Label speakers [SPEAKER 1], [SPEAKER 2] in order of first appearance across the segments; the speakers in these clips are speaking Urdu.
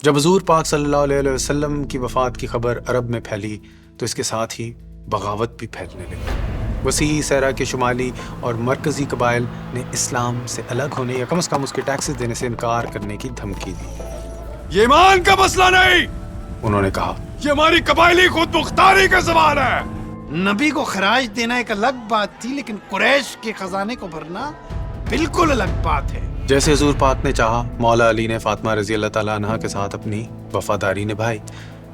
[SPEAKER 1] جب حضور پاک صلی اللہ علیہ وسلم کی وفات کی خبر عرب میں پھیلی تو اس کے ساتھ ہی بغاوت بھی پھیلنے لگی۔ وسیع صحرا کے شمالی اور مرکزی قبائل نے اسلام سے الگ ہونے یا کم از کم اس کے ٹیکسز دینے سے انکار کرنے کی دھمکی دی۔
[SPEAKER 2] یہ ایمان کا مسئلہ نہیں،
[SPEAKER 1] انہوں نے کہا،
[SPEAKER 2] یہ ہماری قبائلی خود مختاری کا سوال ہے۔
[SPEAKER 3] نبی کو خراج دینا ایک الگ بات تھی، لیکن قریش کے خزانے کو بھرنا بالکل الگ بات ہے۔
[SPEAKER 1] جیسے حضور پاک نے چاہا، مولا علی نے فاطمہ رضی اللہ تعالیٰ عنہ کے ساتھ اپنی وفاداری نبھائی،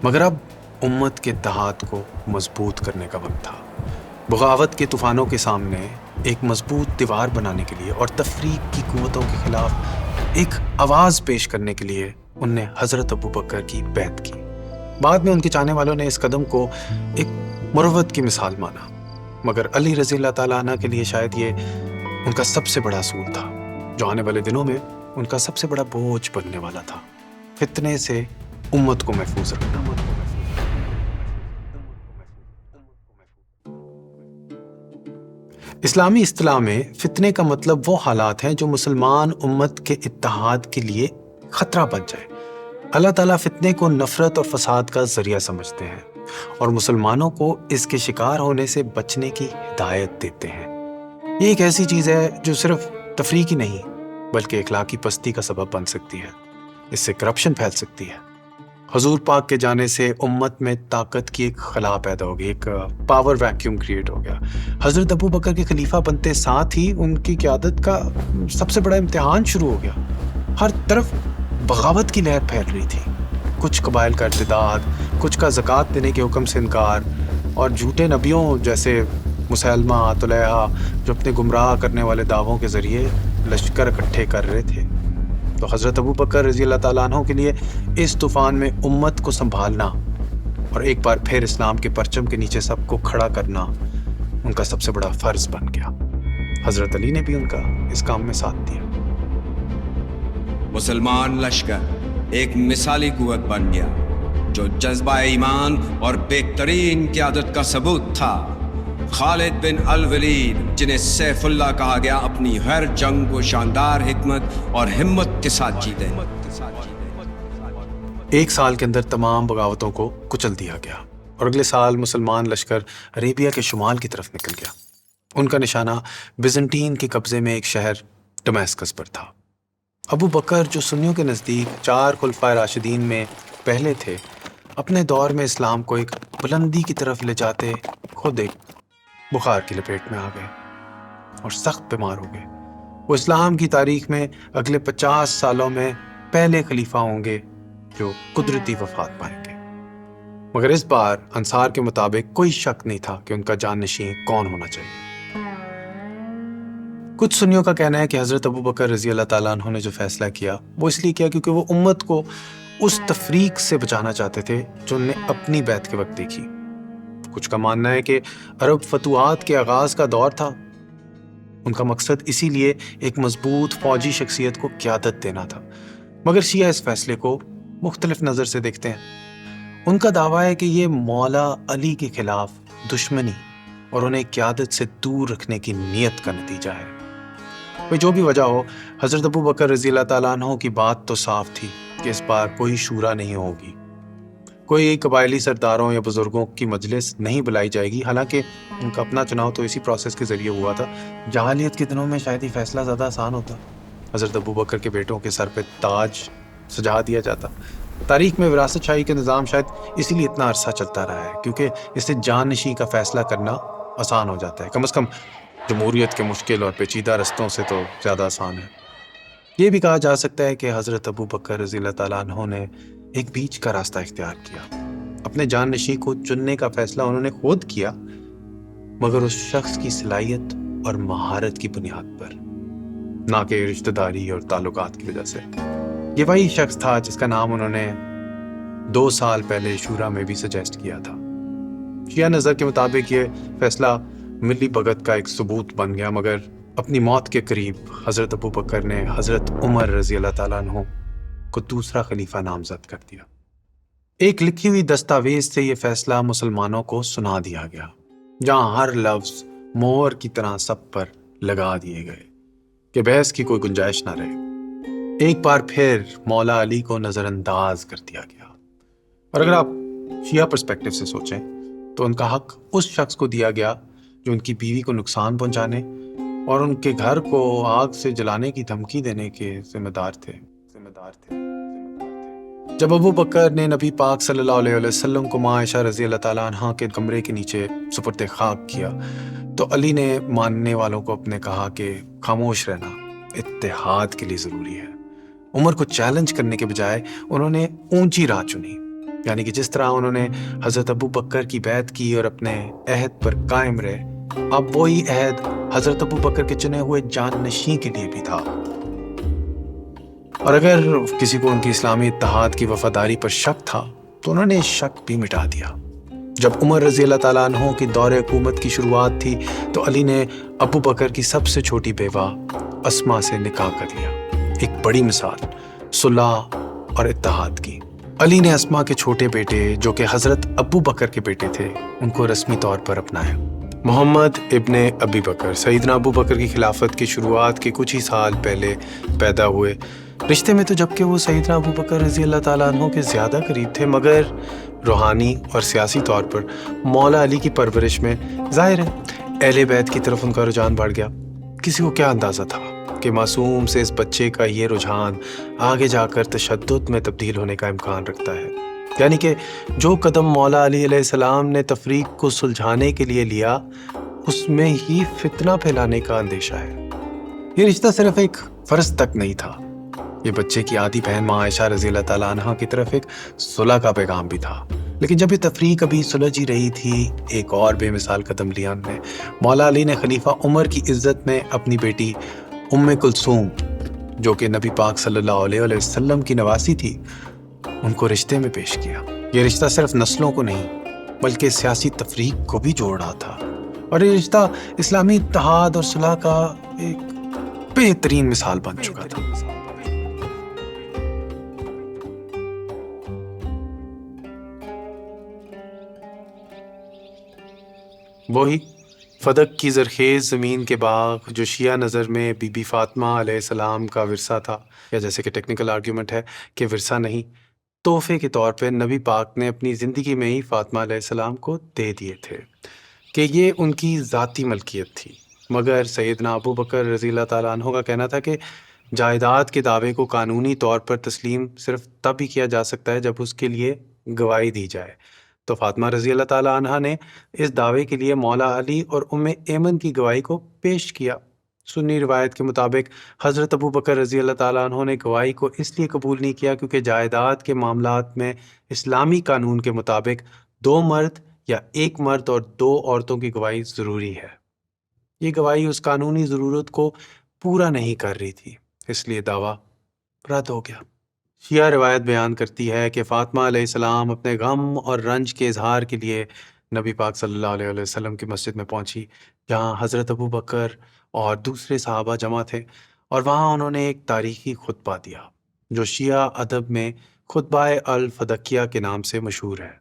[SPEAKER 1] مگر اب امت کے اتحاد کو مضبوط کرنے کا وقت تھا۔ بغاوت کے طوفانوں کے سامنے ایک مضبوط دیوار بنانے کے لیے اور تفریق کی قوتوں کے خلاف ایک آواز پیش کرنے کے لیے ان نے حضرت ابوبکر کی بیعت کی۔ بعد میں ان کے چاہنے والوں نے اس قدم کو ایک مروت کی مثال مانا، مگر علی رضی اللہ تعالیٰ عنہ کے لیے شاید یہ ان کا سب سے بڑا اصول تھا، جو آنے والے دنوں میں ان کا سب سے بڑا بوجھ بننے والا تھا۔ فتنے سے امت کو محفوظ رکھنا۔ اسلامی اصطلاح میں فتنے کا مطلب وہ حالات ہیں جو مسلمان امت کے اتحاد کے لیے خطرہ بن جائے۔ اللہ تعالیٰ فتنے کو نفرت اور فساد کا ذریعہ سمجھتے ہیں اور مسلمانوں کو اس کے شکار ہونے سے بچنے کی ہدایت دیتے ہیں۔ یہ ایک ایسی چیز ہے جو صرف تفریق ہی نہیں بلکہ اخلاقی پستی کا سبب بن سکتی ہے۔ اس سے کرپشن پھیل سکتی ہے۔ حضور پاک کے جانے سے امت میں طاقت کی ایک خلا پیدا ہو گئی، ایک پاور ویکیوم کریٹ ہو گیا۔ حضرت ابوبکر کے خلیفہ بنتے ساتھ ہی ان کی قیادت کا سب سے بڑا امتحان شروع ہو گیا۔ ہر طرف بغاوت کی لہر پھیل رہی تھی، کچھ قبائل کا ارتداد، کچھ کا زکوٰۃ دینے کے حکم سے انکار، اور جھوٹے نبیوں جیسے مسیلمہ، طلیحہ، جو اپنے گمراہ کرنے والے دعووں کے ذریعے لشکر اکٹھے کر رہے تھے۔ تو حضرت ابوبکر رضی اللہ تعالیٰ عنہ کے لیے اس طوفان میں امت کو سنبھالنا اور ایک بار پھر اسلام کے پرچم کے نیچے سب کو کھڑا کرنا ان کا سب سے بڑا فرض بن گیا۔ حضرت علی نے بھی ان کا اس کام میں ساتھ دیا۔
[SPEAKER 4] مسلمان لشکر ایک مثالی قوت بن گیا جو جذبہ ایمان اور بہترین قیادت کا ثبوت تھا۔ خالد بن الولید، جنہیں سیف اللہ کہا گیا، اپنی ہر جنگ کو شاندار حکمت اور ہمت کے ساتھ جیتے۔
[SPEAKER 1] ایک سال کے اندر تمام بغاوتوں کو کچل دیا گیا اور اگلے سال مسلمان لشکر عربیہ کے شمال کی طرف نکل گیا۔ ان کا نشانہ بیزنٹین کے قبضے میں ایک شہر دمشق پر تھا۔ ابو بکر، جو سنیوں کے نزدیک 4 خلفائے راشدین میں پہلے تھے، اپنے دور میں اسلام کو ایک بلندی کی طرف لے جاتے خود ایک بخار کی لپیٹ میں آ گئے اور سخت بیمار ہو گئے۔ وہ اسلام کی تاریخ میں اگلے 50 سالوں میں پہلے خلیفہ ہوں گے جو قدرتی وفات پائیں گے۔ مگر اس بار انصار کے مطابق کوئی شک نہیں تھا کہ ان کا جانشین کون ہونا چاہیے۔ کچھ سنیوں کا کہنا ہے کہ حضرت ابوبکر رضی اللہ تعالیٰ عنہ نے جو فیصلہ کیا وہ اس لیے کیا کیونکہ وہ امت کو اس تفریق سے بچانا چاہتے تھے جو انہوں نے اپنی بیعت کے وقت دیکھی۔ کچھ کا ماننا ہے کہ عرب فتوحات کے آغاز کا دور تھا، ان کا مقصد اسی لیے ایک مضبوط فوجی شخصیت کو قیادت دینا تھا، مگر شیعہ اس فیصلے کو مختلف نظر سے دیکھتے ہیں۔ ان کا دعویٰ ہے کہ یہ مولا علی کے خلاف دشمنی اور انہیں قیادت سے دور رکھنے کی نیت کا نتیجہ ہے۔ کوئی جو بھی وجہ ہو، حضرت ابوبکر رضی اللہ تعالیٰ عنہ کی بات تو صاف تھی کہ اس بار کوئی شورا نہیں ہوگی، کوئی قبائلی سرداروں یا بزرگوں کی مجلس نہیں بلائی جائے گی۔ حالانکہ ان کا اپنا چناؤ تو اسی پروسیس کے ذریعے ہوا تھا۔ جاہلیت کے دنوں میں شاید یہ فیصلہ زیادہ آسان ہوتا، حضرت ابوبکر کے بیٹوں کے سر پہ تاج سجا دیا جاتا۔ تاریخ میں وراثت شاہی کا نظام شاید اسی لیے اتنا عرصہ چلتا رہا ہے، کیونکہ اس سے جانشین کا فیصلہ کرنا آسان ہو جاتا ہے، کم از کم جمہوریت کے مشکل اور پیچیدہ رستوں سے تو زیادہ آسان ہے۔ یہ بھی کہا جا سکتا ہے کہ حضرت ابوبکر رضی اللہ تعالیٰ عنہ نے ایک بیچ کا راستہ اختیار کیا۔ اپنے جانشین کو چننے کا فیصلہ انہوں نے خود کیا، مگر اس شخص کی صلاحیت اور مہارت کی بنیاد پر، نہ کہ رشتہ داری اور تعلقات کی وجہ سے۔ یہ وہی شخص تھا جس کا نام انہوں نے 2 سال پہلے شورا میں بھی سجیسٹ کیا تھا۔ شیعہ نظر کے مطابق یہ فیصلہ ملی بھگت کا ایک ثبوت بن گیا، مگر اپنی موت کے قریب حضرت ابوبکر نے حضرت عمر رضی اللہ تعالیٰ عنہ کو دوسرا خلیفہ نامزد کر دیا۔ ایک لکھی ہوئی دستاویز سے یہ فیصلہ مسلمانوں کو سنا دیا گیا، جہاں ہر لفظ مہر کی طرح سب پر لگا دیے گئے کہ بحث کی کوئی گنجائش نہ رہے۔ ایک بار پھر مولا علی کو نظر انداز کر دیا گیا. اور اگر آپ شیعہ پرسپیکٹو سے سوچیں تو ان کا حق اس شخص کو دیا گیا جو ان کی بیوی کو نقصان پہنچانے اور ان کے گھر کو آگ سے جلانے کی دھمکی دینے کے ذمہ دار تھے. جب ابو بکر نے نبی پاک صلی اللہ علیہ وسلم کو ماں عائشہ رضی اللہ تعالیٰ عنہ کے کمرے کے نیچے سپرد خاک کیا تو علی نے ماننے والوں کو اپنے کہا کہ خاموش رہنا اتحاد کے لیے ضروری ہے. عمر کو چیلنج کرنے کے بجائے انہوں نے اونچی راہ چنی، یعنی کہ جس طرح انہوں نے حضرت ابو بکر کی بیعت کی اور اپنے عہد پر قائم رہے، اب وہی عہد حضرت ابو بکر کے چنے ہوئے جانشین کے لیے بھی تھا. اور اگر کسی کو ان کی اسلامی اتحاد کی وفاداری پر شک تھا تو انہوں نے شک بھی مٹا دیا. جب عمر رضی اللہ تعالیٰ عنہ کی دور حکومت کی شروعات تھی تو علی نے ابو بکر کی سب سے چھوٹی بیوہ اسما سے نکاح کر لیا. ایک بڑی مثال صلح اور اتحاد کی. علی نے اسما کے چھوٹے بیٹے جو کہ حضرت ابو بکر کے بیٹے تھے ان کو رسمی طور پر اپنایا. محمد ابن ابی بکر سیدنا ابو بکر کی خلافت کی شروعات کے کچھ ہی سال پہلے پیدا ہوئے. رشتے میں تو جبکہ وہ سیدنا ابو بکر رضی اللہ تعالیٰ عنہ کے زیادہ قریب تھے، مگر روحانی اور سیاسی طور پر مولا علی کی پرورش میں ظاہر ہے اہل بیت کی طرف ان کا رجحان بڑھ گیا. کسی کو کیا اندازہ تھا کہ معصوم سے اس بچے کا یہ رجحان آگے جا کر تشدد میں تبدیل ہونے کا امکان رکھتا ہے. یعنی کہ جو قدم مولا علی علیہ السلام نے تفریق کو سلجھانے کے لیے لیا اس میں ہی فتنہ پھیلانے کا اندیشہ ہے. یہ رشتہ صرف ایک فرض تک نہیں تھا، یہ بچے کی آدھی بہن ماں عائشہ رضی اللہ تعالیٰ عنہ کی طرف ایک صلح کا پیغام بھی تھا. لیکن جب یہ تفریق ابھی سلجھ ہی رہی تھی، ایک اور بے مثال قدم لیا انہوں نے. مولا علی نے خلیفہ عمر کی عزت میں اپنی بیٹی ام کلثوم جو کہ نبی پاک صلی اللہ علیہ وسلم کی نواسی تھی ان کو رشتے میں پیش کیا. یہ رشتہ صرف نسلوں کو نہیں بلکہ سیاسی تفریق کو بھی جوڑ رہا تھا، اور یہ رشتہ اسلامی اتحاد اور صلح کا ایک بہترین مثال بن چکا تھا. وہی فدق کی زرخیز زمین کے باغ جو شیعہ نظر میں بی بی فاطمہ علیہ السلام کا ورثہ تھا، یا جیسے کہ ٹیکنیکل آرگیومنٹ ہے کہ ورثہ نہیں، تحفے کے طور پہ نبی پاک نے اپنی زندگی میں ہی فاطمہ علیہ السلام کو دے دیے تھے کہ یہ ان کی ذاتی ملکیت تھی. مگر سیدنا ابو بکر رضی اللہ تعالیٰ عنہ کا کہنا تھا کہ جائیداد کے دعوے کو قانونی طور پر تسلیم صرف تب ہی کیا جا سکتا ہے جب اس کے لیے گواہی دی جائے. تو فاطمہ رضی اللہ تعالیٰ عنہ نے اس دعوے کے لیے مولا علی اور ام ایمن کی گواہی کو پیش کیا. سنی روایت کے مطابق حضرت ابو بکر رضی اللہ تعالیٰ عنہ نے گواہی کو اس لیے قبول نہیں کیا کیونکہ جائیداد کے معاملات میں اسلامی قانون کے مطابق 2 مرد یا 1 مرد اور 2 عورتوں کی گواہی ضروری ہے. یہ گواہی اس قانونی ضرورت کو پورا نہیں کر رہی تھی، اس لیے دعویٰ رد ہو گیا. شیعہ روایت بیان کرتی ہے کہ فاطمہ علیہ السلام اپنے غم اور رنج کے اظہار کے لیے نبی پاک صلی اللہ علیہ وسلم کی مسجد میں پہنچی جہاں حضرت ابو بکر اور دوسرے صحابہ جمع تھے، اور وہاں انہوں نے ایک تاریخی خطبہ دیا جو شیعہ ادب میں خطبہ الفدقیہ کے نام سے مشہور ہے.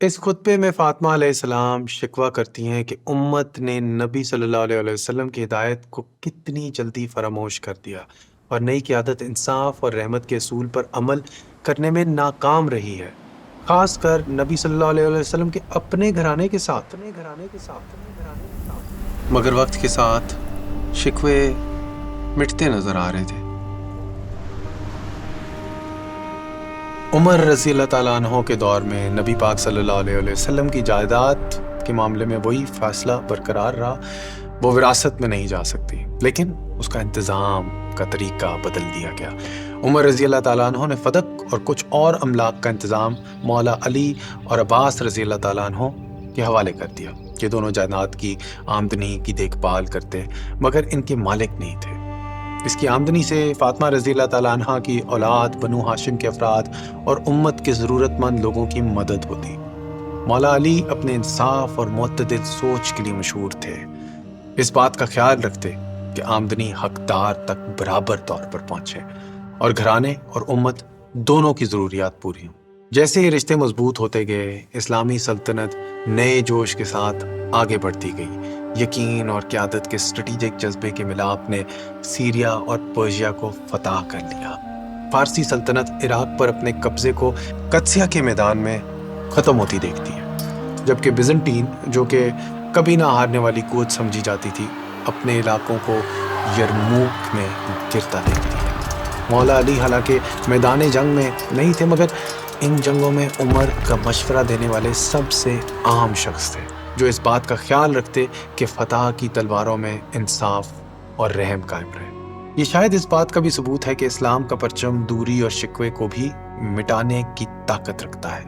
[SPEAKER 1] اس خطبے میں فاطمہ علیہ السلام شکوہ کرتی ہیں کہ امت نے نبی صلی اللہ علیہ وسلم کی ہدایت کو کتنی جلدی فراموش کر دیا اور نئی قیادت انصاف اور رحمت کے اصول پر عمل کرنے میں ناکام رہی ہے، خاص کر نبی صلی اللہ علیہ وسلم کے اپنے گھرانے کے ساتھ. مگر وقت کے ساتھ شکوے مٹتے نظر آ رہے تھے. عمر رضی اللہ تعالیٰ عنہ کے دور میں نبی پاک صلی اللہ علیہ وسلم کی جائیداد کے معاملے میں وہی فیصلہ برقرار رہا، وہ وراثت میں نہیں جا سکتی، لیکن اس کا انتظام کا طریقہ بدل دیا گیا. عمر رضی اللہ تعالیٰ عنہ نے فدق اور کچھ اور املاک کا انتظام مولا علی اور عباس رضی اللہ تعالیٰ عنہ کے حوالے کر دیا. یہ دونوں جائیداد کی آمدنی کی دیکھ بھال کرتے مگر ان کے مالک نہیں تھے. اس کی آمدنی سے فاطمہ رضی اللہ تعالیٰ عنہ کی اولاد، بنو ہاشم کے افراد اور امت کے ضرورت مند لوگوں کی مدد ہوتی. مولا علی اپنے انصاف اور معتدل سوچ کے لیے مشہور تھے. اس بات کا خیال رکھتے کہ آمدنی حقدار تک برابر طور پر پہنچے اور گھرانے اور امت دونوں کی ضروریات پوری ہوں. جیسے یہ رشتے مضبوط ہوتے گئے، اسلامی سلطنت نئے جوش کے ساتھ آگے بڑھتی گئی. یقین اور قیادت کے اسٹریٹجک جذبے کے ملاپ نے سیریا اور پرشیا کو فتح کر لیا۔ فارسی سلطنت عراق پر اپنے قبضے کو قدسیہ کے میدان میں ختم ہوتی دیکھتی ہے، جبکہ بیزنٹین جو کہ کبھی نہ ہارنے والی قوت سمجھی جاتی تھی اپنے علاقوں کو یرموک میں گرتا دیکھتی ہے۔ مولا علی حالانکہ میدان جنگ میں نہیں تھے، مگر ان جنگوں میں عمر کا مشورہ دینے والے سب سے عام شخص تھے، جو اس بات کا خیال رکھتے کہ فتح کی تلواروں میں انصاف اور رحم قائم رہے۔ یہ شاید اس بات کا بھی ثبوت ہے کہ اسلام کا پرچم دوری اور شکوے کو بھی مٹانے کی طاقت رکھتا ہے۔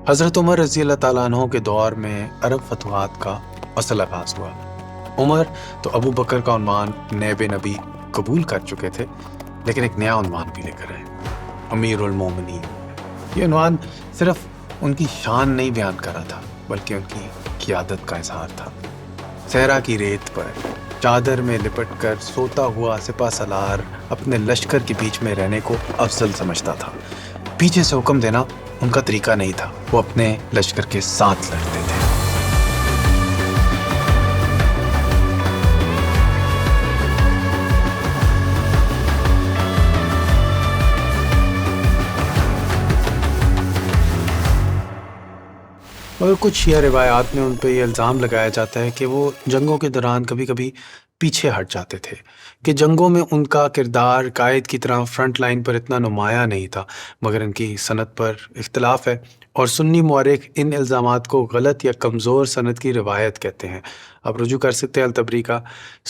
[SPEAKER 1] حضرت عمر رضی اللہ تعالیٰ عنہ کے دور میں عرب فتوحات کا اصل آغاز ہوا۔ عمر تو ابو بکر کا عنوان نیب نبی قبول کر چکے تھے، لیکن ایک نیا عنوان بھی لے کر آئے، امیر المومنین۔ یہ عنوان صرف ان کی شان نہیں بیان کر رہا تھا، بلکہ ان کی قیادت کا اظہار تھا۔ صحرا کی ریت پر چادر میں لپٹ کر سوتا ہوا سپہ سالار اپنے لشکر کے بیچ میں رہنے کو افضل سمجھتا تھا۔ پیچھے سے حکم دینا ان کا طریقہ نہیں تھا، وہ اپنے لشکر کے ساتھ لڑتے تھے۔ مگر کچھ شیعہ روایات میں ان پہ یہ الزام لگایا جاتا ہے کہ وہ جنگوں کے دوران کبھی کبھی پیچھے ہٹ جاتے تھے، کہ جنگوں میں ان کا کردار قائد کی طرح فرنٹ لائن پر اتنا نمایاں نہیں تھا، مگر ان کی سند پر اختلاف ہے اور سنی مورخ ان الزامات کو غلط یا کمزور سند کی روایت کہتے ہیں۔ آپ رجوع کر سکتے ہیں الطبری کا۔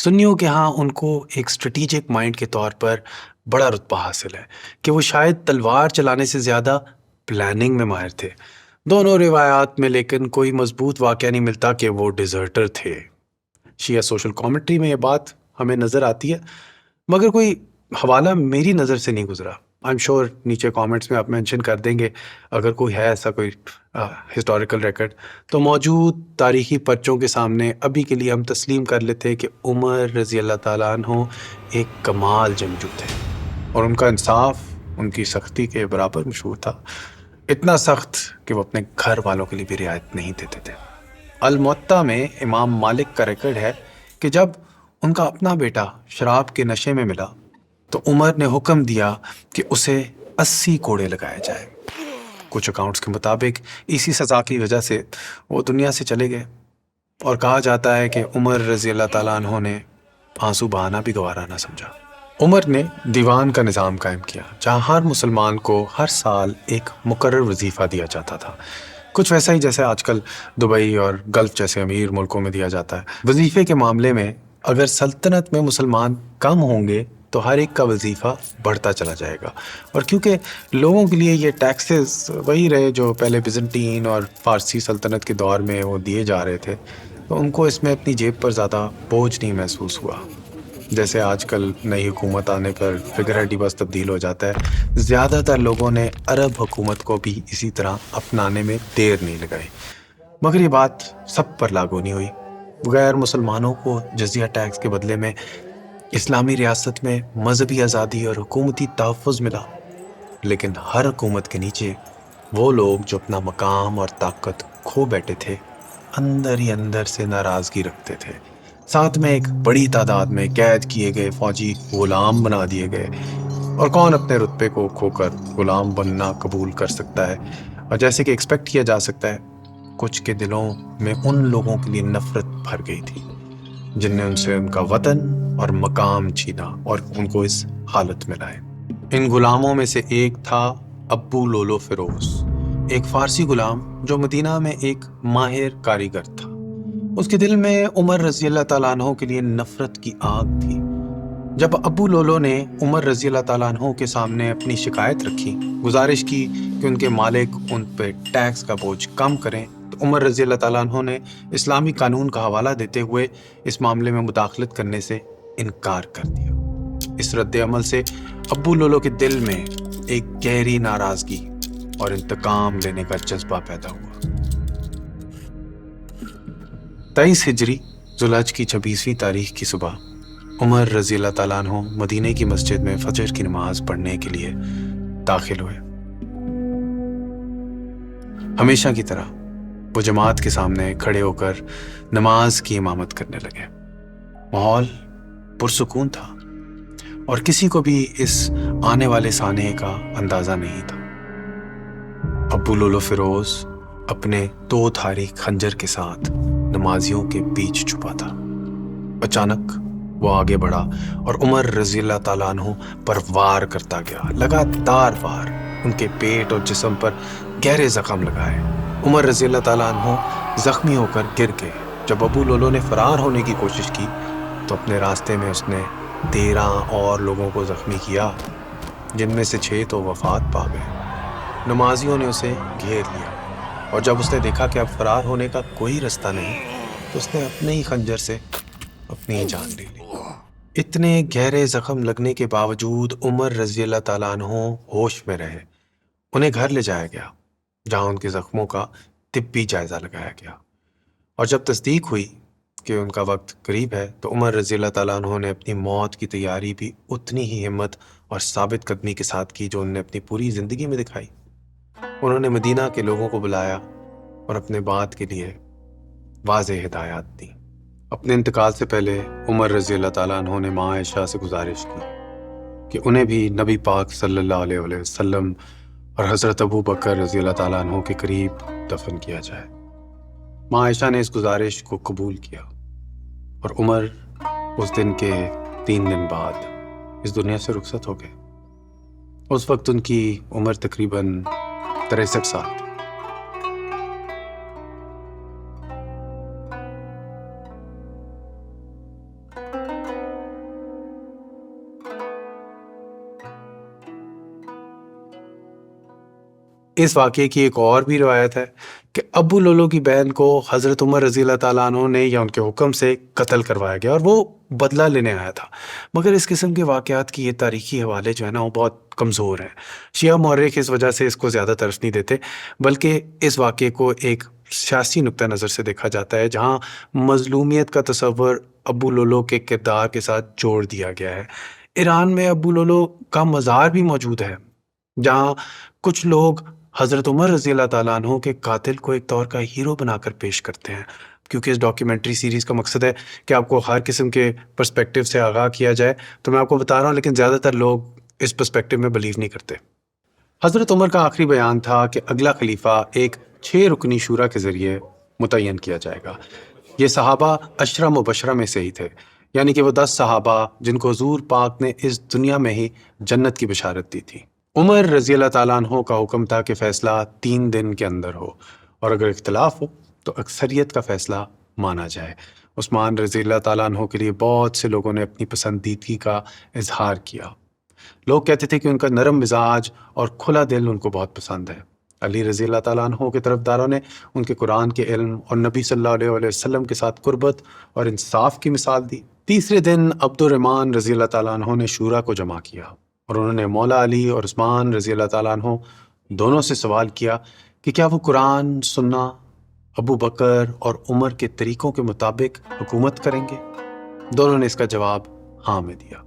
[SPEAKER 1] سنیوں کے ہاں ان کو ایک اسٹریٹجک مائنڈ کے طور پر بڑا رتبہ حاصل ہے کہ وہ شاید تلوار چلانے سے زیادہ پلاننگ میں ماہر تھے۔ دونوں روایات میں لیکن کوئی مضبوط واقعہ نہیں ملتا کہ وہ ڈیزرٹر تھے۔ شیعہ سوشل کامنٹری میں یہ بات ہمیں نظر آتی ہے، مگر کوئی حوالہ میری نظر سے نہیں گزرا۔ آئی ایم شیور نیچے کامنٹس میں آپ مینشن کر دیں گے اگر کوئی ہے ایسا کوئی ہسٹوریکل ریکارڈ، تو موجود تاریخی پرچوں کے سامنے ابھی کے لیے ہم تسلیم کر لیتے ہیں کہ عمر رضی اللہ تعالیٰ عنہ ایک کمال جنگجو تھے، اور ان کا انصاف ان کی سختی کے برابر مشہور تھا، اتنا سخت کہ وہ اپنے گھر والوں کے لیے بھی رعایت نہیں دیتے تھے۔ الموطا میں امام مالک کا ریکارڈ ہے کہ جب ان کا اپنا بیٹا شراب کے نشے میں ملا تو عمر نے حکم دیا کہ اسے 80 کوڑے لگائے جائیں۔ کچھ اکاؤنٹس کے مطابق اسی سزا کی وجہ سے وہ دنیا سے چلے گئے، اور کہا جاتا ہے کہ عمر رضی اللہ تعالیٰ عنہ نے آنسو بہانا بھی گوارا نہ سمجھا۔ عمر نے دیوان کا نظام قائم کیا، جہاں ہر مسلمان کو ہر سال ایک مقرر وظیفہ دیا جاتا تھا، کچھ ویسا ہی جیسے آج کل دبئی اور گلف جیسے امیر ملکوں میں دیا جاتا ہے۔ وظیفے کے معاملے میں اگر سلطنت میں مسلمان کم ہوں گے تو ہر ایک کا وظیفہ بڑھتا چلا جائے گا، اور کیونکہ لوگوں کے لیے یہ ٹیکسز وہی رہے جو پہلے بیزنٹین اور فارسی سلطنت کے دور میں وہ دیے جا رہے تھے، تو ان کو اس میں اپنی جیب پر زیادہ بوجھ نہیں محسوس ہوا۔ جیسے آج کل نئی حکومت آنے پر فگر ہیڈی بس تبدیل ہو جاتا ہے، زیادہ تر لوگوں نے عرب حکومت کو بھی اسی طرح اپنانے میں دیر نہیں لگائی، مگر یہ بات سب پر لاگو نہیں ہوئی۔ غیر مسلمانوں کو جزیہ ٹیکس کے بدلے میں اسلامی ریاست میں مذہبی آزادی اور حکومتی تحفظ ملا، لیکن ہر حکومت کے نیچے وہ لوگ جو اپنا مقام اور طاقت کھو بیٹھے تھے اندر ہی اندر سے ناراضگی رکھتے تھے۔ ساتھ میں ایک بڑی تعداد میں قید کیے گئے فوجی غلام بنا دیے گئے، اور کون اپنے رتبے کو کھو کر غلام بننا قبول کر سکتا ہے؟ اور جیسے کہ ایکسپیکٹ کیا جا سکتا ہے، کچھ کے دلوں میں ان لوگوں کے لیے نفرت بھر گئی تھی جن نے ان سے ان کا وطن اور مقام چھینا اور ان کو اس حالت میں لائے۔ ان غلاموں میں سے ایک تھا ابو لولو فیروز، ایک فارسی غلام جو مدینہ میں ایک ماہر کاریگر تھا۔ اس کے دل میں عمر رضی اللہ تعالیٰ عنہ کے لیے نفرت کی آگ تھی۔ جب ابو لولو نے عمر رضی اللہ تعالیٰ عنہ کے سامنے اپنی شکایت رکھی، گزارش کی کہ ان کے مالک ان پہ ٹیکس کا بوجھ کم کریں، تو عمر رضی اللہ تعالیٰ عنہ نے اسلامی قانون کا حوالہ دیتے ہوئے اس معاملے میں مداخلت کرنے سے انکار کر دیا۔ اس رد عمل سے ابو لولو کے دل میں ایک گہری ناراضگی اور انتقام لینے کا جذبہ پیدا ہوا۔ 23 ہجری ذوالحج کی 26ویں تاریخ کی صبح عمر رضی اللہ تعالیٰ عنہ مدینے کی مسجد میں فجر کی نماز پڑھنے کے لیے داخل ہوئے۔ ہمیشہ کی طرح وہ جماعت کے سامنے کھڑے ہو کر نماز کی امامت کرنے لگے۔ ماحول پرسکون تھا اور کسی کو بھی اس آنے والے سانحے کا اندازہ نہیں تھا۔ ابو لولو فیروز اپنے 2 دھاری خنجر کے ساتھ نمازیوں کے بیچ چھپا تھا۔ اچانک وہ آگے بڑھا اور عمر رضی اللہ تعالیٰ عنہ پر وار کرتا گیا، لگاتار وار، ان کے پیٹ اور جسم پر گہرے زخم لگائے۔ عمر رضی اللہ تعالیٰ عنہ زخمی ہو کر گر گئے۔ جب ابو لولو نے فرار ہونے کی کوشش کی تو اپنے راستے میں اس نے 13 اور لوگوں کو زخمی کیا، جن میں سے 6 تو وفات پا گئے۔ نمازیوں نے اسے گھیر لیا اور جب اس نے دیکھا کہ اب فرار ہونے کا کوئی رستہ نہیں تو اس نے اپنے ہی خنجر سے اپنی ہی جان لے لی۔ اتنے گہرے زخم لگنے کے باوجود عمر رضی اللہ تعالیٰ عنہ ہوش میں رہے۔ انہیں گھر لے جایا گیا جہاں ان کے زخموں کا طبی جائزہ لگایا گیا، اور جب تصدیق ہوئی کہ ان کا وقت قریب ہے تو عمر رضی اللہ تعالیٰ عنہ نے اپنی موت کی تیاری بھی اتنی ہی ہمت اور ثابت قدمی کے ساتھ کی جو انہوں نے اپنی پوری زندگی میں دکھائی۔ انہوں نے مدینہ کے لوگوں کو بلایا اور اپنے بات کے لیے واضح ہدایات دی۔ اپنے انتقال سے پہلے عمر رضی اللہ تعالیٰ عنہ نے ماں عائشہ سے گزارش کی کہ انہیں بھی نبی پاک صلی اللہ علیہ وسلم اور حضرت ابو بکر رضی اللہ تعالیٰ عنہ کے قریب دفن کیا جائے۔ ماں عائشہ نے اس گزارش کو قبول کیا اور عمر اس دن کے 3 دن بعد اس دنیا سے رخصت ہو گئے۔ اس وقت ان کی عمر تقریباً 63 سال تھی۔ اس واقعے کی ایک اور بھی روایت ہے کہ ابو لولو کی بہن کو حضرت عمر رضی اللہ تعالیٰ عنہ نے یا ان کے حکم سے قتل کروایا گیا اور وہ بدلہ لینے آیا تھا۔ مگر اس قسم کے واقعات کی یہ تاریخی حوالے جو ہے نا وہ بہت کمزور ہیں۔ شیعہ مورخ اس وجہ سے اس کو زیادہ طرف نہیں دیتے، بلکہ اس واقعے کو ایک سیاسی نقطہ نظر سے دیکھا جاتا ہے جہاں مظلومیت کا تصور ابو لولو کے کردار کے ساتھ جوڑ دیا گیا ہے۔ ایران میں ابو لولو کا مزار بھی موجود ہے جہاں کچھ لوگ حضرت عمر رضی اللہ تعالیٰ عنہ کے قاتل کو ایک طور کا ہیرو بنا کر پیش کرتے ہیں۔ کیونکہ اس ڈاکیومنٹری سیریز کا مقصد ہے کہ آپ کو ہر قسم کے پرسپیکٹیو سے آگاہ کیا جائے، تو میں آپ کو بتا رہا ہوں، لیکن زیادہ تر لوگ اس پرسپیکٹیو میں بلیو نہیں کرتے۔ حضرت عمر کا آخری بیان تھا کہ اگلا خلیفہ ایک 6 رکنی شورا کے ذریعے متعین کیا جائے گا۔ یہ صحابہ 10 مبشرہ میں سے ہی تھے، یعنی کہ وہ 10 صحابہ جن کو حضور پاک نے اس دنیا میں ہی جنت کی بشارت دی تھی۔ عمر رضی اللہ تعالیٰ عنہ کا حکم تھا کہ فیصلہ 3 دن کے اندر ہو، اور اگر اختلاف ہو تو اکثریت کا فیصلہ مانا جائے۔ عثمان رضی اللہ تعالیٰ عنہ کے لیے بہت سے لوگوں نے اپنی پسندیدگی کا اظہار کیا۔ لوگ کہتے تھے کہ ان کا نرم مزاج اور کھلا دل ان کو بہت پسند ہے۔ علی رضی اللہ تعالیٰ عنہ کے طرفداروں نے ان کے قرآن کے علم اور نبی صلی اللہ علیہ وسلم کے ساتھ قربت اور انصاف کی مثال دی۔ تیسرے دن عبد الرحمن رضی اللہ تعالیٰ عنہ نے شورا کو جمع کیا اور انہوں نے مولا علی اور عثمان رضی اللہ تعالیٰ عنہ دونوں سے سوال کیا کہ کیا وہ قرآن سننا ابو بکر اور عمر کے طریقوں کے مطابق حکومت کریں گے؟ دونوں نے اس کا جواب ہاں میں دیا۔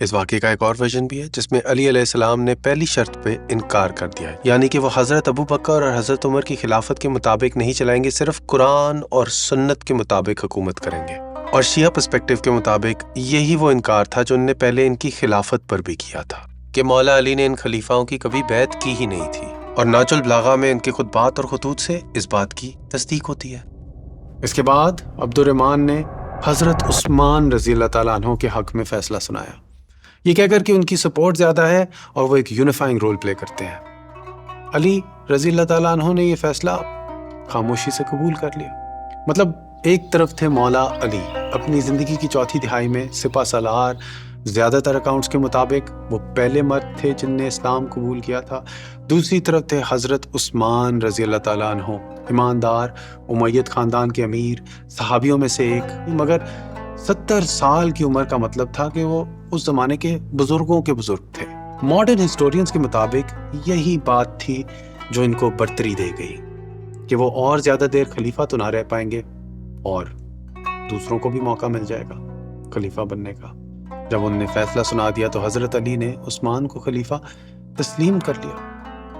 [SPEAKER 1] اس واقعے کا ایک اور ورژن بھی ہے جس میں علی علیہ السلام نے پہلی شرط پہ انکار کر دیا ہے، یعنی کہ وہ حضرت ابو بکر اور حضرت عمر کی خلافت کے مطابق نہیں چلائیں گے، صرف قرآن اور سنت کے مطابق حکومت کریں گے۔ اور شیعہ پرسپیکٹیو کے مطابق یہی وہ انکار تھا جو انہوں نے پہلے ان کی خلافت پر بھی کیا تھا کہ مولا علی نے ان خلیفاؤں کی کبھی بیعت کی ہی نہیں تھی، اور ناج البلاغہ میں ان کے خطبات اور خطوط سے اس بات کی تصدیق ہوتی ہے۔ اس کے بعد عبد الرحمن نے حضرت عثمان رضی اللہ تعالیٰ عنہ کے حق میں فیصلہ سنایا، یہ کہہ کر کہ ان کی سپورٹ زیادہ ہے اور وہ ایک یونیفائنگ رول پلے کرتے ہیں۔ علی رضی اللہ تعالیٰ عنہ نے یہ فیصلہ خاموشی سے قبول کر لیا۔ مطلب ایک طرف تھے مولا علی، اپنی زندگی کی چوتھی دہائی میں سپہ سالار، زیادہ تر اکاؤنٹس کے مطابق وہ پہلے مرد تھے جن نے اسلام قبول کیا تھا۔ دوسری طرف تھے حضرت عثمان رضی اللہ تعالیٰ عنہ، ایماندار، امید خاندان کے امیر، صحابیوں میں سے ایک، مگر 70 سال کی عمر کا مطلب تھا کہ وہ اس زمانے کے بزرگوں کے بزرگ تھے۔ ماڈرن ہسٹورینز کے مطابق یہی بات تھی جو ان کو برتری دے گئی کہ وہ اور زیادہ دیر خلیفہ تو نہ رہ پائیں گے اور دوسروں کو بھی موقع مل جائے گا خلیفہ بننے کا۔ جب انہوں نے فیصلہ سنا دیا تو حضرت علی نے عثمان کو خلیفہ تسلیم کر لیا۔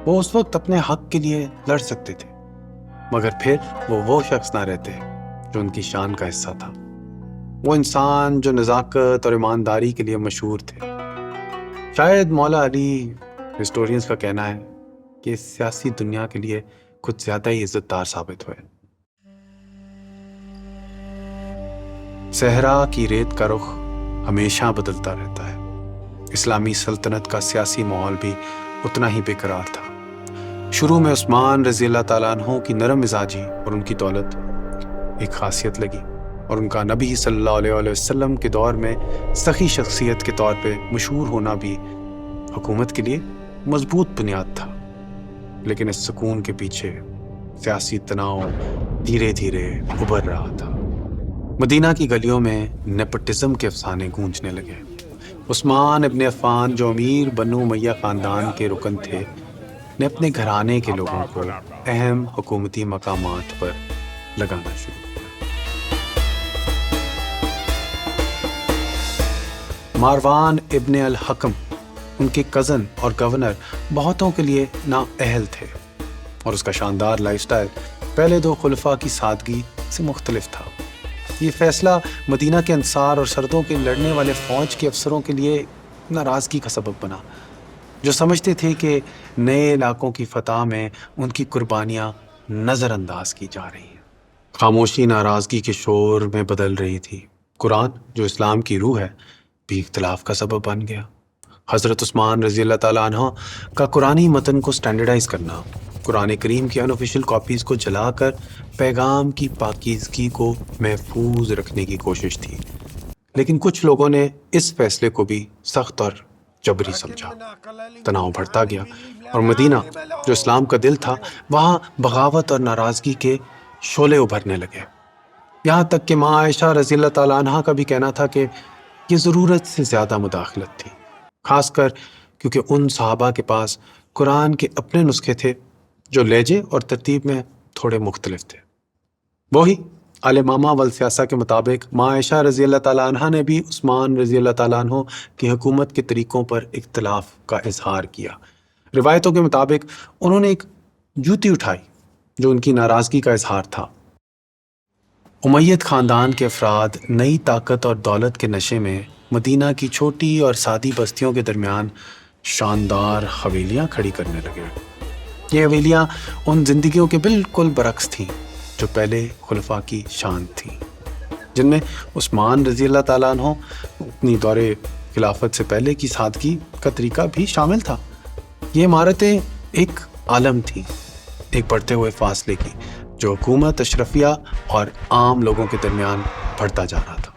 [SPEAKER 1] وہ اس وقت اپنے حق کے لیے لڑ سکتے تھے، مگر پھر وہ شخص نہ رہتے جو ان کی شان کا حصہ تھا، وہ انسان جو نزاکت اور ایمانداری کے لیے مشہور تھے۔ شاید مولا علی، ہسٹورینز کا کہنا ہے کہ سیاسی دنیا کے لیے کچھ زیادہ ہی عزت دار ثابت ہوئے۔ صحرا کی ریت کا رخ ہمیشہ بدلتا رہتا ہے۔ اسلامی سلطنت کا سیاسی ماحول بھی اتنا ہی بے قرار تھا۔ شروع میں عثمان رضی اللہ تعالیٰ عنہ کی نرم مزاجی اور ان کی دولت ایک خاصیت لگی، اور ان کا نبی صلی اللہ علیہ وسلم کے دور میں سخی شخصیت کے طور پہ مشہور ہونا بھی حکومت کے لیے مضبوط بنیاد تھا۔ لیکن اس سکون کے پیچھے سیاسی تناؤ دھیرے دھیرے ابھر رہا تھا۔ مدینہ کی گلیوں میں نیپوٹزم کے افسانے گونجنے لگے۔ عثمان ابن عفان، جو امیر بنو امیہ خاندان کے رکن تھے، نے اپنے گھرانے کے لوگوں کو اہم حکومتی مقامات پر لگانا شروع کیا۔ ماروان ابن الحکم، ان کے کزن اور گورنر، بہتوں کے لیے نااہل تھے، اور اس کا شاندار لائف سٹائل پہلے دو خلفاء کی سادگی سے مختلف تھا۔ یہ فیصلہ مدینہ کے انصار اور سردوں کے لڑنے والے فوج کے افسروں کے لیے ناراضگی کا سبب بنا، جو سمجھتے تھے کہ نئے علاقوں کی فتح میں ان کی قربانیاں نظر انداز کی جا رہی ہیں۔ خاموشی ناراضگی کے شور میں بدل رہی تھی۔ قرآن، جو اسلام کی روح ہے، بھی اختلاف کا سبب بن گیا۔ حضرت عثمان رضی اللہ تعالیٰ عنہ کا قرآنی متن کو سٹینڈرڈائز کرنا، قرآن کریم کی انآفیشیل کاپیز کو جلا کر پیغام کی پاکیزگی کو محفوظ رکھنے کی کوشش تھی، لیکن کچھ لوگوں نے اس فیصلے کو بھی سخت اور جبری سمجھا۔ تناؤ بڑھتا گیا، اور مدینہ، جو اسلام کا دل تھا، وہاں بغاوت اور ناراضگی کے شعلے ابھرنے لگے۔ یہاں تک کہ ماں عائشہ رضی اللہ تعالیٰ عنہ کا بھی کہنا تھا کہ یہ ضرورت سے زیادہ مداخلت تھی، خاص کر کیونکہ ان صحابہ کے پاس قرآن کے اپنے نسخے تھے جو لہجے اور ترتیب میں تھوڑے مختلف تھے۔ وہی الامامہ والسیاسہ کے مطابق ماں عائشہ رضی اللہ تعالیٰ عنہ نے بھی عثمان رضی اللہ تعالیٰ عنہ کی حکومت کے طریقوں پر اختلاف کا اظہار کیا۔ روایتوں کے مطابق انہوں نے ایک جوتی اٹھائی جو ان کی ناراضگی کا اظہار تھا۔ امید خاندان کے افراد نئی طاقت اور دولت کے نشے میں مدینہ کی چھوٹی اور سادی بستیوں کے درمیان شاندار حویلیاں کھڑی کرنے لگے۔ یہ حویلیاں ان زندگیوں کے بالکل برعکس تھیں جو پہلے خلفاء کی شان تھیں، جن میں عثمان رضی اللہ تعالیٰ عنہ اپنی دور خلافت سے پہلے کی سادگی کا طریقہ بھی شامل تھا۔ یہ عمارتیں ایک عالم تھیں، ایک بڑھتے ہوئے فاصلے کی، جو حکومت، اشرفیہ اور عام لوگوں کے درمیان بڑھتا جا رہا تھا۔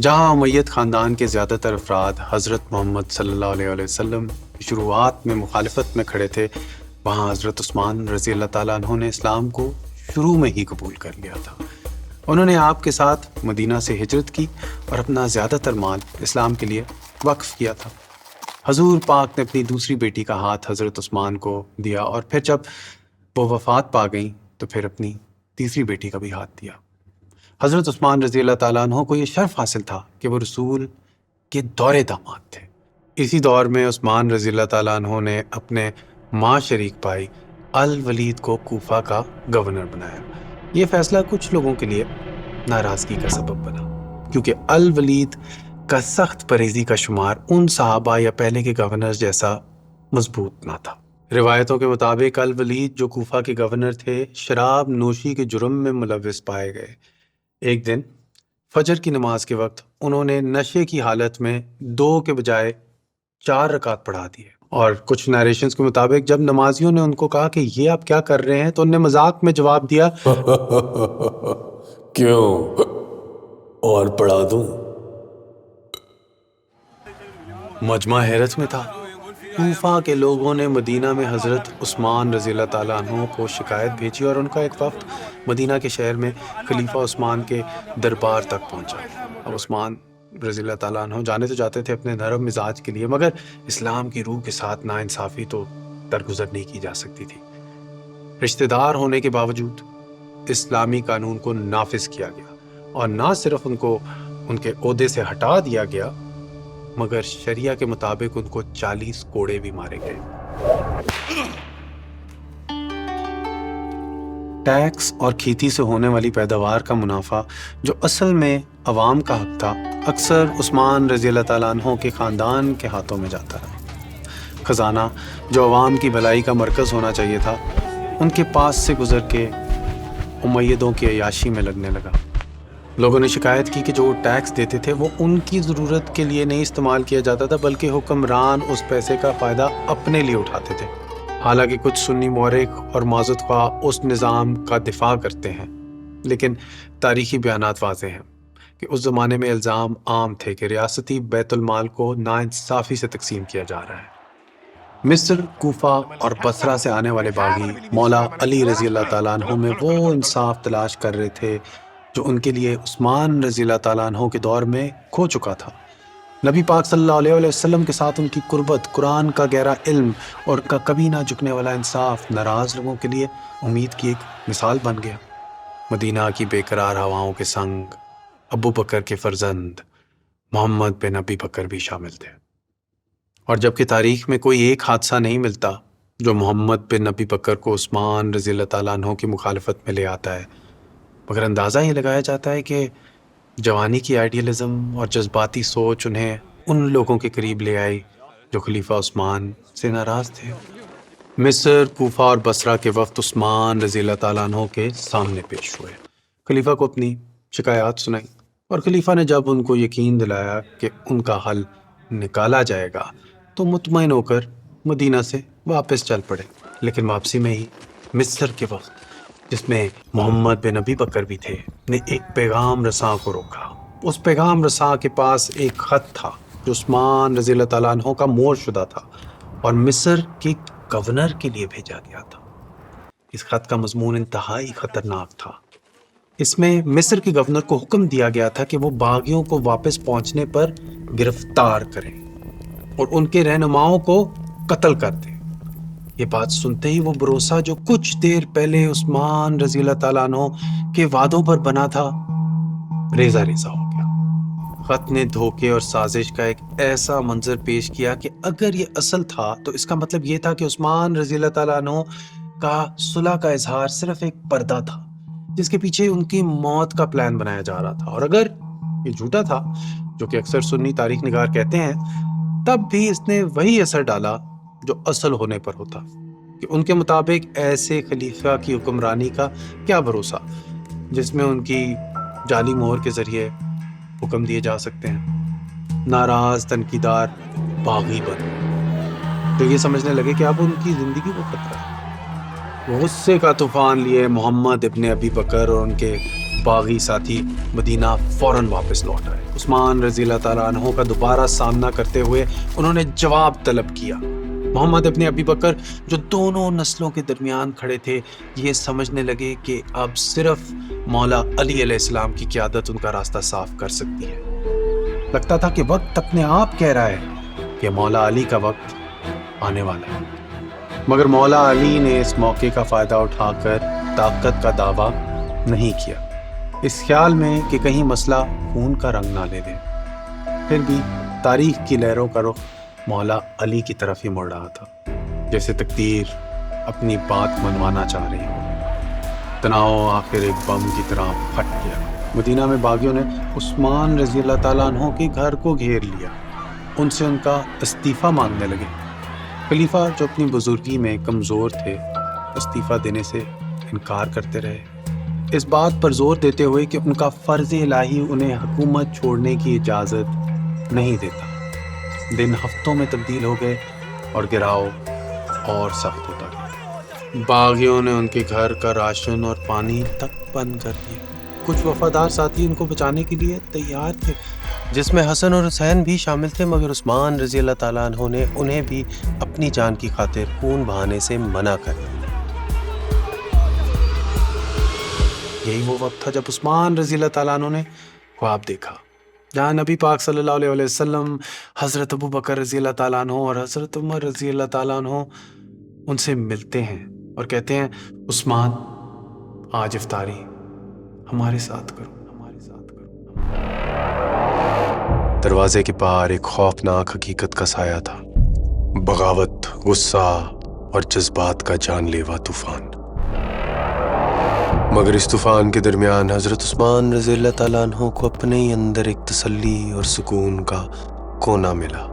[SPEAKER 1] جہاں امید خاندان کے زیادہ تر افراد حضرت محمد صلی اللہ علیہ وسلم کی شروعات میں مخالفت میں کھڑے تھے، وہاں حضرت عثمان رضی اللہ تعالیٰ عنہ نے اسلام کو شروع میں ہی قبول کر لیا تھا۔ انہوں نے آپ کے ساتھ مدینہ سے ہجرت کی اور اپنا زیادہ تر مال اسلام کے لیے وقف کیا تھا۔ حضور پاک نے اپنی دوسری بیٹی کا ہاتھ حضرت عثمان کو دیا، اور پھر جب وہ وفات پا گئیں تو پھر اپنی تیسری بیٹی کا بھی ہاتھ دیا۔ حضرت عثمان رضی اللہ تعالیٰ عنہ کو یہ شرف حاصل تھا کہ وہ رسول کے دور داماد تھے۔ اسی دور میں عثمان رضی اللہ تعالیٰ عنہ نے اپنے ماں شریک بھائی الولید کو کوفہ کا گورنر بنایا۔ یہ فیصلہ کچھ لوگوں کے لیے ناراضگی کا سبب بنا، کیونکہ الولید کا سخت پرہیزی کا شمار ان صحابہ یا پہلے کے گورنر جیسا مضبوط نہ تھا۔ روایتوں کے مطابق الولید، جو کوفہ کے گورنر تھے، شراب نوشی کے جرم میں ملوث پائے گئے۔ ایک دن فجر کی نماز کے وقت انہوں نے نشے کی حالت میں 2 کے بجائے 4 رکعت پڑھا دیے، اور کچھ نیریشنز کے مطابق جب نمازیوں نے ان کو کہا کہ یہ آپ کیا کر رہے ہیں تو انہوں نے مذاق میں جواب دیا،
[SPEAKER 5] کیوں اور پڑھا دوں؟
[SPEAKER 1] مجمع حیرت میں تھا۔ کوفہ کے لوگوں نے مدینہ میں حضرت عثمان رضی اللہ تعالیٰ عنہ کو شکایت بھیجی، اور ان کا ایک وفد مدینہ کے شہر میں خلیفہ عثمان کے دربار تک پہنچا۔ اب عثمان رضی اللہ تعالیٰ عنہ جانے تو جاتے تھے اپنے نرم مزاج کے لیے، مگر اسلام کی روح کے ساتھ ناانصافی تو درگزر نہیں کی جا سکتی تھی۔ رشتہ دار ہونے کے باوجود اسلامی قانون کو نافذ کیا گیا، اور نہ صرف ان کو ان کے عہدے سے ہٹا دیا گیا، مگر شریعہ کے مطابق ان کو 40 کوڑے بھی مارے گئے۔ ٹیکس اور کھیتی سے ہونے والی پیداوار کا منافع جو اصل میں عوام کا حق تھا، اکثر عثمان رضی اللہ تعالیٰ عنہ کے خاندان کے ہاتھوں میں جاتا رہا۔ خزانہ جو عوام کی بھلائی کا مرکز ہونا چاہیے تھا، ان کے پاس سے گزر کے امیدوں کی عیاشی میں لگنے لگا۔ لوگوں نے شکایت کی کہ جو وہ ٹیکس دیتے تھے وہ ان کی ضرورت کے لیے نہیں استعمال کیا جاتا تھا، بلکہ حکمران اس پیسے کا فائدہ اپنے لیے اٹھاتے تھے۔ حالانکہ کچھ سنی مورخ اور معزز خواہ اس نظام کا دفاع کرتے ہیں، لیکن تاریخی بیانات واضح ہیں کہ اس زمانے میں الزام عام تھے کہ ریاستی بیت المال کو ناانصافی سے تقسیم کیا جا رہا ہے۔ مصر، کوفہ اور بصرہ سے آنے والے باغی مولا علی رضی اللہ تعالیٰ عنہ میں وہ انصاف تلاش کر رہے تھے جو ان کے لیے عثمان رضی اللہ تعالیٰ عنہ کے دور میں کھو چکا تھا۔ نبی پاک صلی اللہ علیہ وسلم کے ساتھ ان کی قربت، قرآن کا گہرا علم اور کا کبھی نہ جھکنے والا انصاف ناراض لوگوں کے لیے امید کی ایک مثال بن گیا۔ مدینہ کی بے قرار ہواؤں کے سنگ ابو بکر کے فرزند محمد بن ابی بکر بھی شامل تھے، اور جبکہ تاریخ میں کوئی ایک حادثہ نہیں ملتا جو محمد بن ابی بکر کو عثمان رضی اللہ تعالیٰ عنہ کی مخالفت میں لے آتا ہے، مگر اندازہ یہ لگایا جاتا ہے کہ جوانی کی آئیڈیلزم اور جذباتی سوچ انہیں ان لوگوں کے قریب لے آئی جو خلیفہ عثمان سے ناراض تھے۔ مصر، کوفہ اور بصرہ کے وفد عثمان رضی اللہ تعالیٰ عنہ کے سامنے پیش ہوئے، خلیفہ کو اپنی شکایات سنائی، اور خلیفہ نے جب ان کو یقین دلایا کہ ان کا حل نکالا جائے گا تو مطمئن ہو کر مدینہ سے واپس چل پڑے۔ لیکن واپسی میں ہی مصر کے وفد، جس میں محمد بن ابی بکر بھی تھے، نے ایک پیغام رساں کو روکا۔ اس پیغام رساں کے پاس ایک خط تھا جو عثمان رضی اللہ تعالیٰ عنہ کا مہر شدہ تھا اور مصر کے گورنر کے لیے بھیجا گیا تھا۔ اس خط کا مضمون انتہائی خطرناک تھا۔ اس میں مصر کے گورنر کو حکم دیا گیا تھا کہ وہ باغیوں کو واپس پہنچنے پر گرفتار کریں اور ان کے رہنماؤں کو قتل کر دیں۔ یہ بات سنتے ہی وہ بھروسہ جو کچھ دیر پہلے عثمان رضی اللہ تعالیٰ عنہ کے وعدوں پر بنا تھا، ریزہ ریزہ ہو گیا۔ خط نے دھوکے اور سازش کا ایک ایسا منظر پیش کیا کہ اگر یہ اصل تھا تو اس کا مطلب یہ تھا کہ عثمان رضی اللہ تعالیٰ عنہ کا صلح کا اظہار صرف ایک پردہ تھا جس کے پیچھے ان کی موت کا پلان بنایا جا رہا تھا، اور اگر یہ جھوٹا تھا، جو کہ اکثر سنی تاریخ نگار کہتے ہیں، تب بھی اس نے وہی اثر ڈالا جو اصل ہونے پر ہوتا کہ ان کے مطابق ایسے خلیفہ کی حکمرانی کا کیا بھروسہ جس میں ان کی جعلی مہر کے ذریعے حکم دیے جا سکتے ہیں۔ ناراض تنقیدار باغی بن تو یہ سمجھنے لگے کہ اب ان کی زندگی کو خطرہ ہے۔ وہ غصے کا طوفان لیے محمد ابن ابی بکر اور ان کے باغی ساتھی مدینہ فوراً واپس لوٹ آئے۔ عثمان رضی اللہ تعالیٰ عنہ کا دوبارہ سامنا کرتے ہوئے انہوں نے جواب طلب کیا۔ محمد ابن ابی بکر جو دونوں نسلوں کے درمیان کھڑے تھے، یہ سمجھنے لگے کہ اب صرف مولا علی علیہ السلام کی قیادت ان کا راستہ صاف کر سکتی ہے۔ لگتا تھا کہ وقت اپنے آپ کہہ رہا ہے کہ مولا علی کا وقت آنے والا ہے، مگر مولا علی نے اس موقع کا فائدہ اٹھا کر طاقت کا دعویٰ نہیں کیا، اس خیال میں کہ کہیں مسئلہ خون کا رنگ نہ لے لے۔ پھر بھی تاریخ کی لہروں کا رخ مولا علی کی طرف ہی مڑ رہا تھا، جیسے تقدیر اپنی بات منوانا چاہ رہی ہو۔ تناؤ آخر ایک بم کی طرح پھٹ گیا۔ مدینہ میں باغیوں نے عثمان رضی اللہ تعالیٰ عنہ کے گھر کو گھیر لیا، ان سے ان کا استعفیٰ مانگنے لگے۔ خلیفہ جو اپنی بزرگی میں کمزور تھے، استعفیٰ دینے سے انکار کرتے رہے، اس بات پر زور دیتے ہوئے کہ ان کا فرض الہی انہیں حکومت چھوڑنے کی اجازت نہیں دیتا۔ دن ہفتوں میں تبدیل ہو گئے اور گراؤ اور سخت ہوتا گیا۔ باغیوں نے ان کے گھر کا راشن اور پانی تک بند کر دیا۔ کچھ وفادار ساتھی ان کو بچانے کے لیے تیار تھے، جس میں حسن اور حسین بھی شامل تھے، مگر عثمان رضی اللہ تعالیٰ عنہ نے انہیں بھی اپنی جان کی خاطر خون بہانے سے منع کر دیا۔ یہی وہ وقت تھا جب عثمان رضی اللہ تعالیٰ عنہ نے خواب دیکھا، جہاں نبی پاک صلی اللہ علیہ وسلم، حضرت ابو بکر رضی اللہ تعالیٰ عنہ اور حضرت عمر رضی اللہ تعالیٰ عنہ ان سے ملتے ہیں اور کہتے ہیں، عثمان آج افطاری ہمارے ساتھ کرو، ہمارے ساتھ کرو۔ دروازے کے باہر ایک خوفناک حقیقت کا سایہ تھا، بغاوت، غصہ اور جذبات کا جان لیوا طوفان۔
[SPEAKER 5] مگر اس طوفان کے درمیان حضرت عثمان رضی اللہ تعالیٰ عنہ کو اپنے ہی اندر ایک تسلی اور سکون کا کونا ملا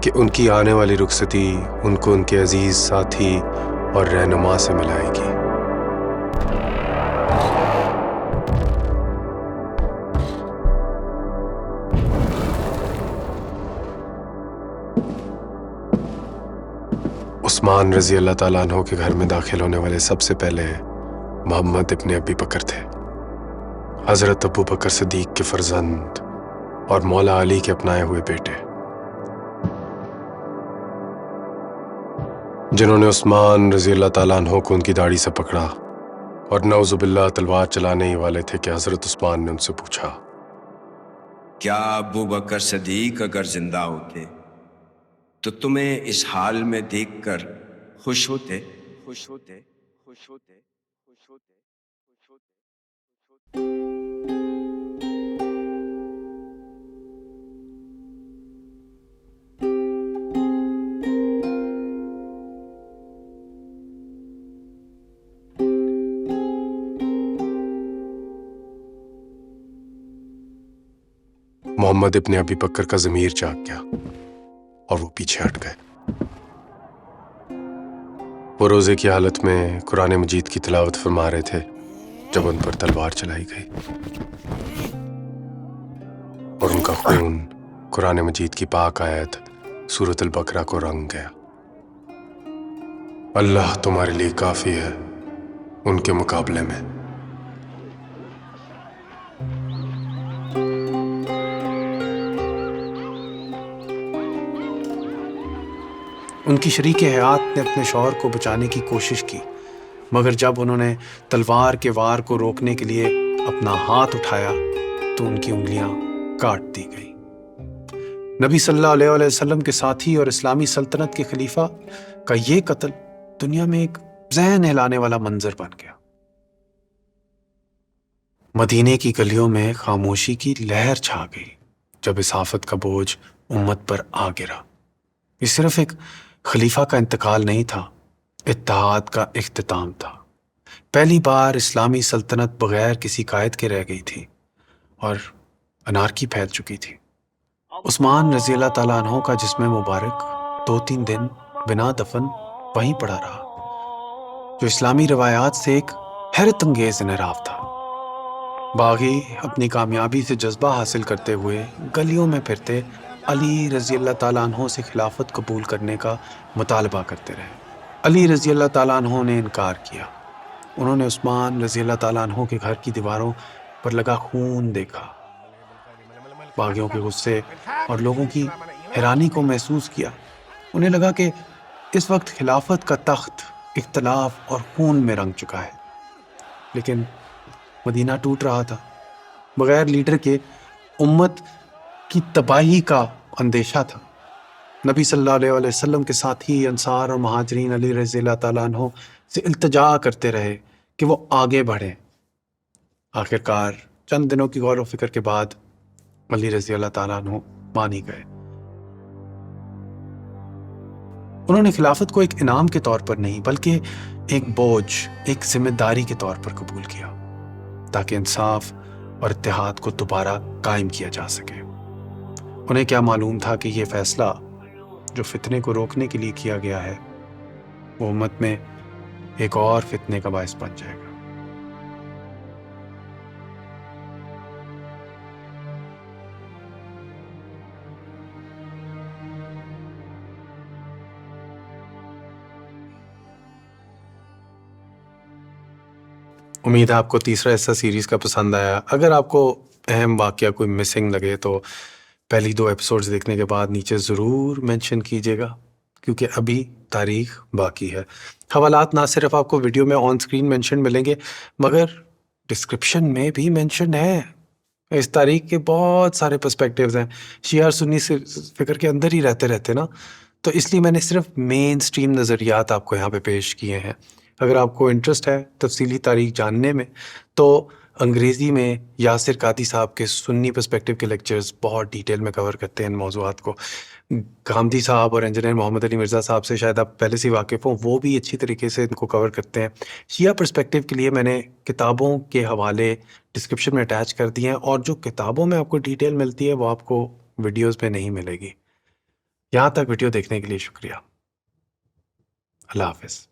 [SPEAKER 5] کہ ان کی آنے والی رخصتی ان کو ان کے عزیز ساتھی اور رہنما سے ملائے گی۔ عثمان رضی اللہ تعالیٰ عنہ کے گھر میں داخل ہونے والے سب سے پہلے محمد ابن ابی بکر تھے، حضرت ابو بکر صدیق کے فرزند اور مولا علی کے اپنائے ہوئے بیٹے، جنہوں نے عثمان رضی اللہ تعالیٰ عنہ کو ان کی داڑھی سے پکڑا اور نعوذ باللہ تلوار چلانے ہی والے تھے کہ حضرت عثمان نے ان سے پوچھا،
[SPEAKER 4] کیا ابو بکر صدیق اگر زندہ ہوتے تو تمہیں اس حال میں دیکھ کر خوش ہوتے؟ خوش ہوتے؟ خوش ہوتے؟ خوش ہوتے؟ خوش ہوتے؟
[SPEAKER 5] محمد ابن ابی بکر کا ضمیر جاگ گیا اور وہ پیچھے ہٹ گئے۔ وہ روزے کی حالت میں قرآن مجید کی تلاوت فرما رہے تھے جب ان پر تلوار چلائی گئی اور ان کا خون قرآن مجید کی پاک آیت سورۃ البقرہ کو رنگ گیا۔ اللہ تمہارے لیے کافی ہے ان کے مقابلے میں۔
[SPEAKER 1] ان کی شریک حیات نے اپنے شوہر کو بچانے کی کوشش کی، مگر جب انہوں نے تلوار کے وار کو روکنے کے لیے اپنا ہاتھ اٹھایا تو ان کی انگلیاں کاٹ دی گئیں۔ نبی صلی اللہ علیہ وسلم کے ساتھی اور اسلامی سلطنت کے خلیفہ کا یہ قتل دنیا میں ایک ذہن ہلانے والا منظر بن گیا۔ مدینے کی گلیوں میں خاموشی کی لہر چھا گئی جب اس آفت کا بوجھ امت پر آ گرا۔ یہ صرف ایک خلیفہ کا انتقال نہیں تھا، اتحاد کا اختتام تھا۔ پہلی بار اسلامی سلطنت بغیر کسی قائد کے رہ گئی تھی اور انارکی پھیل چکی تھی۔ عثمان رضی اللہ تعالیٰ عنہ کا جسم مبارک 2-3 دن بنا دفن وہیں پڑا رہا، جو اسلامی روایات سے ایک حیرت انگیز انحراف تھا۔ باغی اپنی کامیابی سے جذبہ حاصل کرتے ہوئے گلیوں میں پھرتے علی رضی اللہ تعالیٰ عنہ سے خلافت قبول کرنے کا مطالبہ کرتے رہے۔ علی رضی اللہ تعالیٰ عنہ نے انکار کیا۔ انہوں نے عثمان رضی اللہ تعالیٰ عنہ کے گھر کی دیواروں پر لگا خون دیکھا، باغیوں کے غصے اور لوگوں کی حیرانی کو محسوس کیا۔ انہیں لگا کہ اس وقت خلافت کا تخت اختلاف اور خون میں رنگ چکا ہے، لیکن مدینہ ٹوٹ رہا تھا۔ بغیر لیڈر کے امت کی تباہی کا اندیشہ تھا۔ نبی صلی اللہ علیہ وسلم کے ساتھی انصار اور مہاجرین علی رضی اللہ تعالیٰ عنہ سے التجا کرتے رہے کہ وہ آگے بڑھیں۔ آخرکار چند دنوں کی غور و فکر کے بعد علی رضی اللہ تعالیٰ عنہ مان ہی گئے۔ انہوں نے خلافت کو ایک انعام کے طور پر نہیں بلکہ ایک بوجھ، ایک ذمہ داری کے طور پر قبول کیا تاکہ انصاف اور اتحاد کو دوبارہ قائم کیا جا سکے۔ انہیں کیا معلوم تھا کہ یہ فیصلہ جو فتنے کو روکنے کے لیے کیا گیا ہے وہ امت میں ایک اور فتنے کا باعث بن جائے گا۔ امید ہے آپ کو تیسرا حصہ سیریز کا پسند آیا۔ اگر آپ کو اہم واقعہ کوئی مسنگ لگے تو پہلی 2 ایپیسوڈز دیکھنے کے بعد نیچے ضرور مینشن کیجیے گا، کیونکہ ابھی تاریخ باقی ہے۔ حوالات نہ صرف آپ کو ویڈیو میں آن سکرین مینشن ملیں گے مگر ڈسکرپشن میں بھی مینشن ہے۔ اس تاریخ کے بہت سارے پرسپیکٹیوز ہیں، شیعہ سنی سے فکر کے اندر ہی رہتے نا، تو اس لیے میں نے صرف مین سٹریم نظریات آپ کو یہاں پہ پیش کیے ہیں۔ اگر آپ کو انٹرسٹ ہے تفصیلی تاریخ جاننے میں تو انگریزی میں یاسر قادی صاحب کے سنی پرسپیکٹیو کے لیکچرز بہت ڈیٹیل میں کور کرتے ہیں ان موضوعات کو. گامدی صاحب اور انجینئر محمد علی مرزا صاحب سے شاید آپ پہلے سے واقف ہوں, وہ بھی اچھی طریقے سے ان کو کور کرتے ہیں. شیعہ پرسپیکٹیو کے لیے میں نے کتابوں کے حوالے ڈسکرپشن میں اٹیچ کر دیے ہیں, اور جو کتابوں میں آپ کو ڈیٹیل ملتی ہے وہ آپ کو ویڈیوز میں نہیں ملے گی. یہاں تک ویڈیو دیکھنے کے لیے شکریہ. اللہ حافظ.